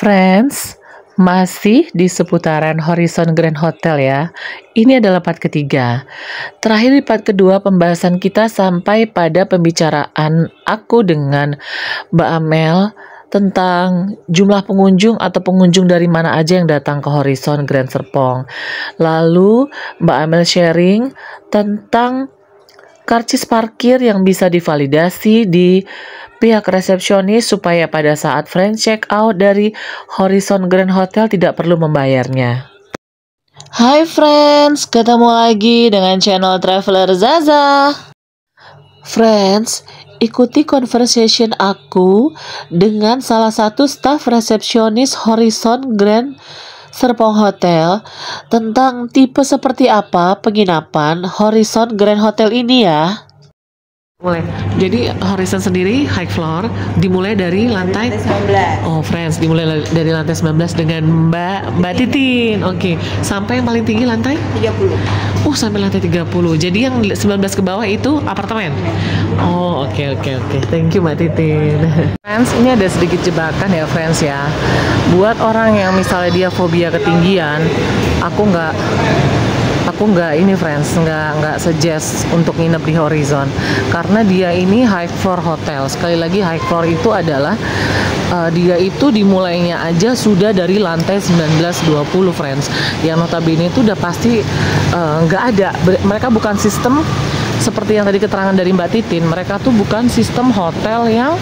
Friends, masih di seputaran Horizon Grand Hotel ya. Ini adalah part ketiga. Terakhir di part kedua pembahasan kita sampai pada pembicaraan aku dengan Mbak Amel tentang jumlah pengunjung atau pengunjung dari mana aja yang datang ke Horizon Grand Serpong. Lalu Mbak Amel sharing tentang karcis parkir yang bisa divalidasi di pihak resepsionis supaya pada saat friend check out dari Horizon Grand Hotel tidak perlu membayarnya. Hai friends, ketemu lagi dengan channel Traveler Zaza. Friends, ikuti conversation aku dengan salah satu staf resepsionis Horizon Grand Serpong Hotel tentang tipe seperti apa penginapan Horizon Grand Hotel ini ya. Mulai. Jadi Horizon sendiri high floor dimulai dari lantai 19. Oh, friends, dimulai dari lantai 19 dengan Mbak Titin. Oke. Sampai yang paling tinggi lantai 30. Oh, sampai lantai 30. Jadi yang 19 ke bawah itu apartemen. Oh, oke. Thank you Mbak Titin. Friends, ini ada sedikit jebakan ya, friends ya. Buat orang yang misalnya dia fobia ketinggian, aku nggak ini friends, nggak suggest untuk nginep di Horizon karena dia ini high floor hotel. Sekali lagi high floor itu adalah dia itu dimulainya aja sudah dari lantai 19-20 friends, yang notabene itu udah pasti nggak ada, mereka bukan sistem seperti yang tadi keterangan dari Mbak Titin. Mereka tuh bukan sistem hotel yang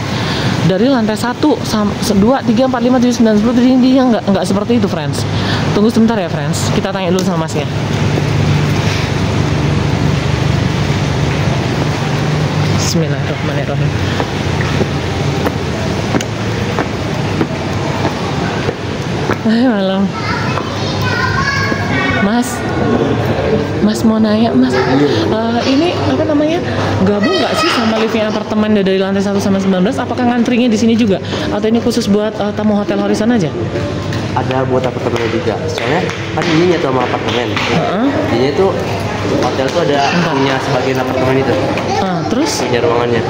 dari lantai 1, 2, 3, 4, 5, 7, 9, 10 dia nggak seperti itu friends. Tunggu sebentar ya friends, kita tanya dulu sama masnya. Bismillahirrahmanirrahim. Malam. Mas mau nanya Mas, ini apa namanya, gabung nggak sih sama living apartemen dari lantai 1 sampai 19? Apakah ngantrinya di sini juga? Atau ini khusus buat tamu hotel Horizon aja? Ada buat apartemen juga, soalnya kan ini nyatu sama apartemen. Jadi itu hotel tuh ada punya sebagian apartemen itu. Terus? Punya ruangannya.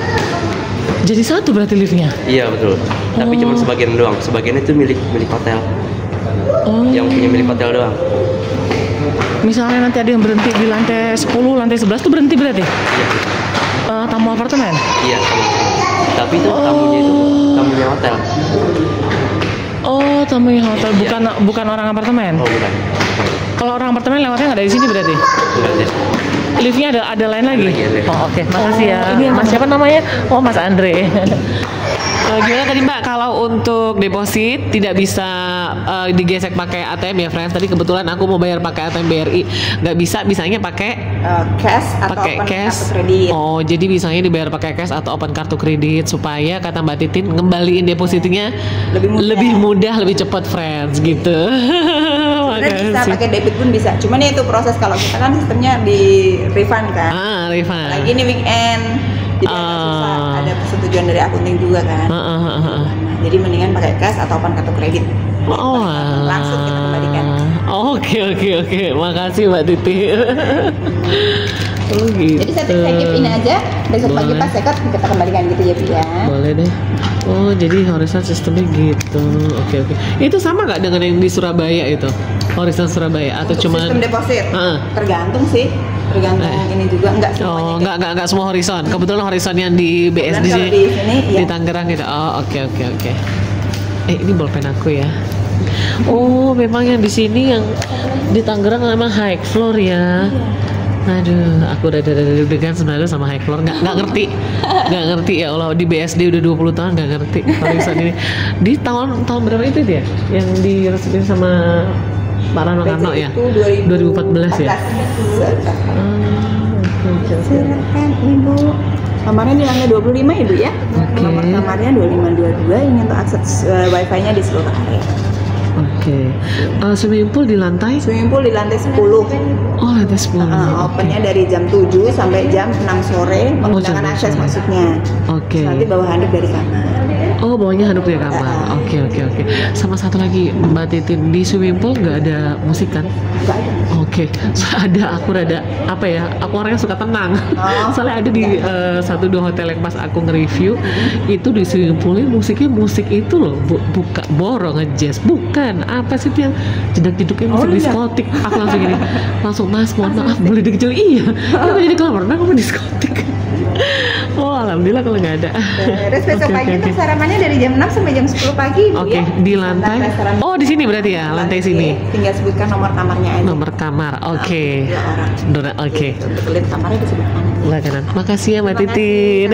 Jadi satu berarti liftnya? Iya betul. Tapi cuma sebagian doang. Sebagian itu milik hotel. Yang punya milik hotel doang. Misalnya nanti ada yang berhenti di lantai 10, lantai 11 tuh berhenti berarti? Iya. Tamu apartemen? Iya. Tapi itu tamunya hotel. Oh, tamunya hotel, bukan orang apartemen? Oh bukan. Kalau orang apartemen lewatnya nggak dari sini berarti? Enggak deh. Liftnya ada lain lagi? Ada. Oh oke. Makasih ya. Ini Mas siapa namanya? Oh Mas Andre. Gimana tadi Mbak, kalau untuk deposit tidak bisa digesek pakai ATM ya friends? Tadi kebetulan aku mau bayar pakai ATM BRI, nggak bisa, bisanya pakai Cash atau pakai open cash. kartu kredit. Oh, jadi bisanya dibayar pakai cash atau open kartu kredit supaya kata Mbak Titin ngembaliin depositnya lebih mudah, lebih cepat friends gitu. Sebenarnya bisa pakai debit pun bisa. Cuman ya itu proses, kalau kita kan sistemnya di refund kan. Refund. Lagi ini weekend. Jadi agak susah, ada persetujuan dari akunting juga kan. Jadi mendingan pakai cash atau open kartu kredit. Langsung kita kembalikan. Oke. Makasih Mbak Titi. Oh gitu. Jadi saya keep ini aja, besok pagi pas check out kita kembalikan gitu ya, Pi ya. Boleh deh. Oh, jadi Horizon sistemnya gitu. Oke. Itu sama nggak dengan yang di Surabaya itu? Horizon Surabaya atau cuma sistem deposit? Tergantung sih. Ini juga enggak semuanya. Oh, enggak semua Horizon. Kebetulan Horizon yang di BSD di sini di Tangerang gitu. Oh, oke. Ini bolpen aku ya. Oh, memang yang di sini yang di Tangerang memang high floor ya. Aduh, aku udah deg-degan sebenarnya sama high floor, nggak ngerti ya Allah, di BSD udah 20 tahun nggak ngerti Horizon ini. Di tahun berapa itu dia? Yang diresmikan sama Pak Rano Karno ya? 2014 ya? Silakan Ibu. Kamarnya di lantai 25 Ibu ya? Nomor kamarnya 2522, ini untuk akses wifi-nya di seluruh area. Swimming pool di lantai? Swimming pool di lantai 10. Oh, lantai 10. Opennya dari jam 7 sampai jam 6 sore, menggunakan akses maksudnya. Nanti bawa handuk dari kamar. Oh, bawahnya handuk ya kamar. Oke. Sama satu lagi Mbak Titin, di swimming pool nggak ada musik kan? Nggak ada. Oke. Aku rada apa ya? Aku orangnya suka tenang. Soalnya ada di satu dua hotel yang pas aku nge-review itu di swimming poolnya musiknya musik itu loh, buka borong ngejazz. Bukan. Apa sih itu yang jedak-jeduknya musik diskotik? Aku langsung gini. Langsung, Mas, mohon maaf, boleh dikecil? Iya. Kenapa jadi kolam renang apa diskotik? Oh, alhamdulillah kalau nggak ada. Terus besok pagi tuh sarapannya dari jam 6 sampai jam 10 pagi. Oke, di lantai. Oh, di sini berarti ya, lantai sini. Tinggal sebutkan nomor kamarnya aja. Nomor kamar, oke. Oke. Untuk lihat kamarnya di sebelah kanan. Sebelah kanan. Makasih ya Mbak Titin.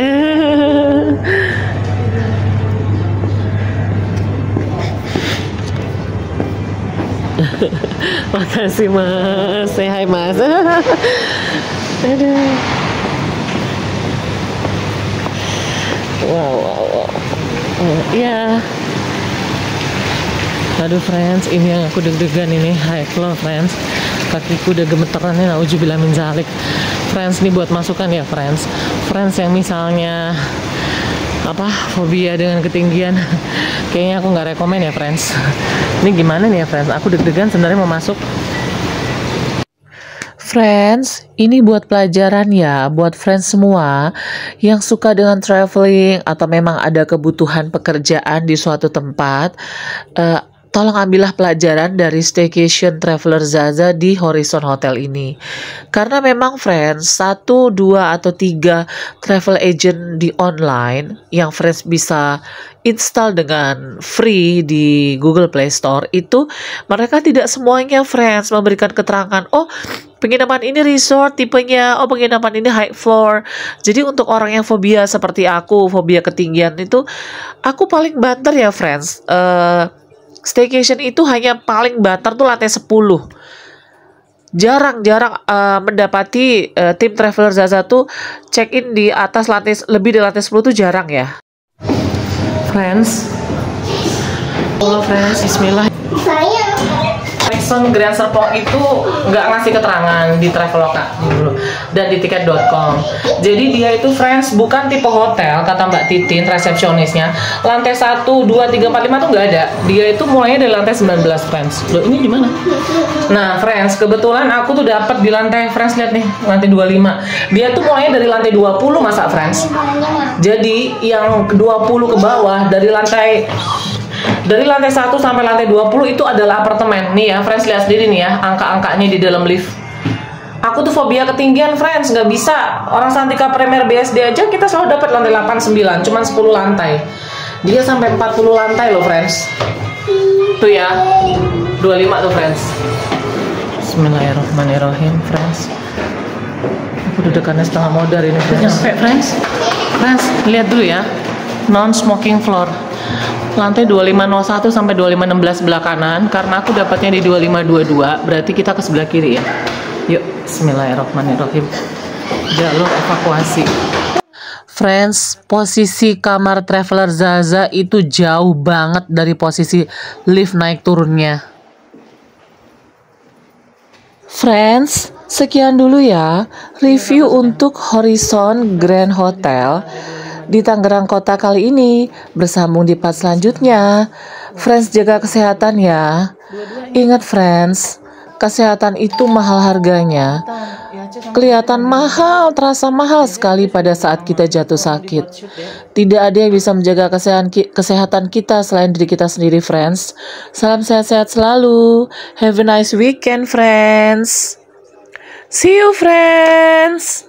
Makasih Mas. Say hi Mas. Dadah. Wow. Iya. Aduh friends, ini yang aku deg-degan ini, high floor friends. Kakiku udah gemeteran nih, nauzubillah min zalik. Friends, ini buat masukan ya friends. Friends yang misalnya fobia dengan ketinggian, kayaknya aku nggak rekomen ya friends. Ini gimana nih ya friends, aku deg-degan sebenarnya mau masuk. Friends, ini buat pelajaran ya, buat friends semua yang suka dengan traveling atau memang ada kebutuhan pekerjaan di suatu tempat. Tolong ambillah pelajaran dari Staycation Traveler Zaza di Horizon Hotel ini. Karena memang friends, 1, 2, atau 3 travel agent di online yang friends bisa install dengan free di Google Play Store itu, mereka tidak semuanya friends memberikan keterangan, oh penginapan ini resort tipenya, oh penginapan ini high floor. Jadi untuk orang yang fobia seperti aku, fobia ketinggian itu, aku paling banter ya friends. Staycation itu hanya paling banter tuh lantai 10. Jarang mendapati tim Traveler Zaza tuh check in di atas lantai, lebih dari lantai 10 tuh jarang ya. Friends, halo friends, bismillah. Horizon Grand Serpong itu nggak ngasih keterangan di Traveloka dulu dan di tiket.com. Jadi dia itu friends bukan tipe hotel, kata Mbak Titin resepsionisnya. Lantai 1, 2, 3, 4, 5 tuh nggak ada. Dia itu mulainya dari lantai 19 friends. Loh ini gimana? Nah friends, kebetulan aku tuh dapat di lantai, friends lihat nih, lantai 25. Dia tuh mulainya dari lantai 20 masa friends. Jadi yang 20 ke bawah dari lantai 1 sampai lantai 20 itu adalah apartemen. Nih ya, friends lihat sendiri nih ya, angka-angkanya di dalam lift. Aku tuh fobia ketinggian, friends, nggak bisa. Orang Santika Premier BSD aja kita selalu dapat lantai 8, 9, cuman 10 lantai. Dia sampai 40 lantai loh, friends. Tuh ya, 25 tuh, friends. Bismillahirrahmanirrahim, friends. Aku deg-degannya setengah modar ini, friends. Nyampe, friends. Friends, lihat dulu ya. Non-smoking floor. Lantai 2501 sampai 2516 sebelah kanan, karena aku dapatnya di 2522, berarti kita ke sebelah kiri ya. Yuk, bismillahirrahmanirrahim. Jalur evakuasi. Friends, posisi kamar Traveler Zaza itu jauh banget dari posisi lift naik turunnya. Friends, sekian dulu ya review untuk Horizon Grand Hotel di Tangerang Kota kali ini. Bersambung di part selanjutnya. Friends, jaga kesehatan ya. Ingat friends, kesehatan itu mahal harganya. Kelihatan mahal, terasa mahal sekali pada saat kita jatuh sakit. Tidak ada yang bisa menjaga kesehatan kita selain diri kita sendiri, friends. Salam sehat-sehat selalu. Have a nice weekend, friends. See you, friends.